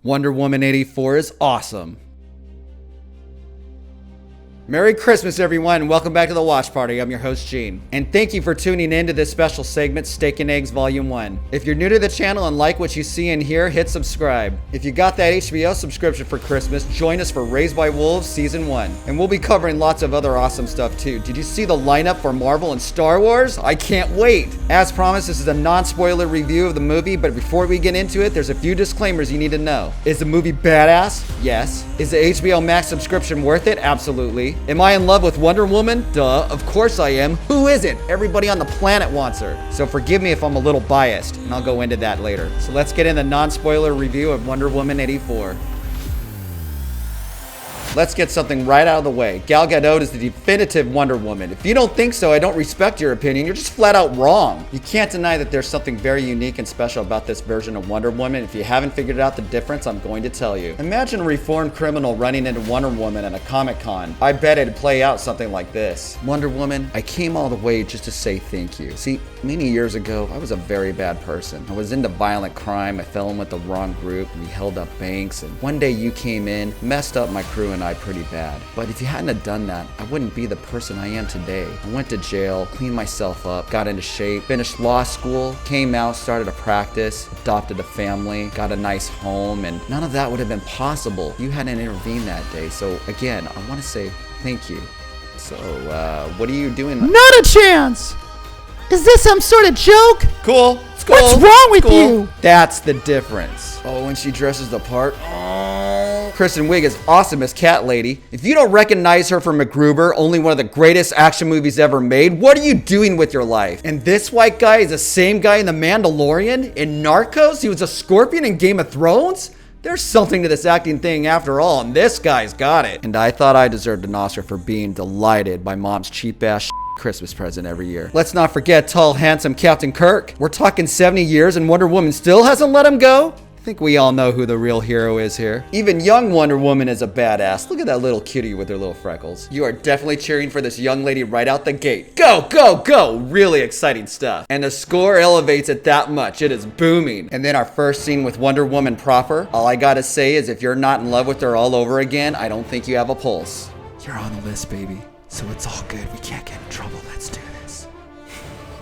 Wonder Woman 84 is awesome. Merry Christmas, everyone, and welcome back to the Watch Party. I'm your host, Gene. And thank you for tuning in to this special segment, Steak and Eggs Volume 1. If you're new to the channel and like what you see and hear, hit subscribe. If you got that HBO subscription for Christmas, join us for Raised by Wolves Season 1. And we'll be covering lots of other awesome stuff too. Did you see the lineup for Marvel and Star Wars? I can't wait! As promised, this is a non-spoiler review of the movie, but before we get into it, there's a few disclaimers you need to know. Is the movie badass? Yes. Is the HBOMax subscription worth it? Absolutely. Am I in love with Wonder Woman? Duh, of course I am. Who isn't? Everybody on the planet wants her. So forgive me if I'm a little biased, and I'll go into that later. So let's get in the non-spoiler review of Wonder Woman 84. Let's get something right out of the way. Gal Gadot is the definitive Wonder Woman. If you don't think so, I don't respect your opinion. You're just flat out wrong. You can't deny that there's something very unique and special about this version of Wonder Woman. If you haven't figured out the difference, I'm going to tell you. Imagine a reformed criminal running into Wonder Woman at a Comic-Con. I bet it'd play out something like this. Wonder Woman, I came all the way just to say thank you. See, many years ago, I was a very bad person. I was into violent crime. I fell in with the wrong group. We held up banks. And one day you came in, messed up my crew and I pretty bad. But if you hadn't have done that, I wouldn't be the person I am today. I went to jail, cleaned myself up, got into shape, finished law school, came out, started a practice, adopted a family, got a nice home, and none of that would have been possible if you hadn't intervened that day. So again, I want to say thank you. So, what are you doing? Not a chance! Is this some sort of joke? Cool. It's cool. What's wrong with you? That's the difference. Oh, when she dresses the part. Kristen Wiig is awesome as Cat Lady. If you don't recognize her from MacGruber, only one of the greatest action movies ever made, what are you doing with your life? And this white guy is the same guy in The Mandalorian? In Narcos? He was a scorpion in Game of Thrones? There's something to this acting thing after all, and this guy's got it. And I thought I deserved an Oscar for being delighted by mom's cheap-ass Christmas present every year. Let's not forget tall, handsome Captain Kirk. We're talking 70 years and Wonder Woman still hasn't let him go? I think we all know who the real hero is here. Even young Wonder Woman is a badass. Look at that little cutie with her little freckles. You are definitely cheering for this young lady right out the gate. Go, go, go! Really exciting stuff. And the score elevates it that much. It is booming. And then our first scene with Wonder Woman proper. All I gotta say is if you're not in love with her all over again, I don't think you have a pulse. You're on the list, baby. So it's all good. We can't get in trouble. Let's do this.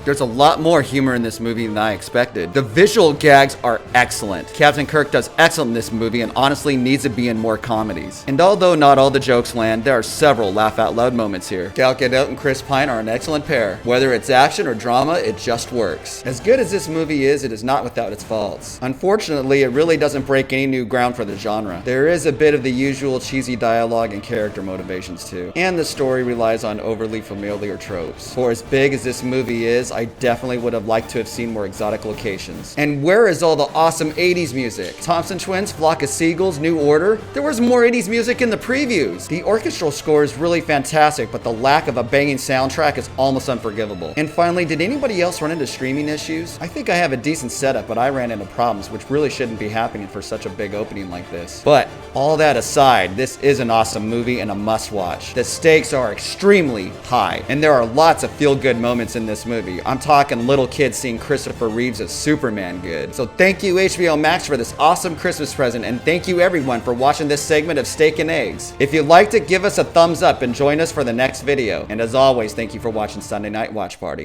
There's a lot more humor in this movie than I expected. The visual gags are excellent. Captain Kirk does excellent in this movie and honestly needs to be in more comedies. And although not all the jokes land, there are several laugh-out-loud moments here. Gal Gadot and Chris Pine are an excellent pair. Whether it's action or drama, it just works. As good as this movie is, it is not without its faults. Unfortunately, it really doesn't break any new ground for the genre. There is a bit of the usual cheesy dialogue and character motivations too. And the story relies on overly familiar tropes. For as big as this movie is, I definitely would have liked to have seen more exotic locations. And where is all the awesome 80s music? Thompson Twins, Flock of Seagulls, New Order? There was more 80s music in the previews. The orchestral score is really fantastic, but the lack of a banging soundtrack is almost unforgivable. And finally, did anybody else run into streaming issues? I think I have a decent setup, but I ran into problems, which really shouldn't be happening for such a big opening like this. But all that aside, this is an awesome movie and a must-watch. The stakes are extremely high, and there are lots of feel-good moments in this movie. I'm talking little kids seeing Christopher Reeves as Superman good. So thank you HBOMax for this awesome Christmas present, and thank you everyone for watching this segment of Steak and Eggs. If you liked it, give us a thumbs up and join us for the next video. And as always, thank you for watching Sunday Night Watch Party.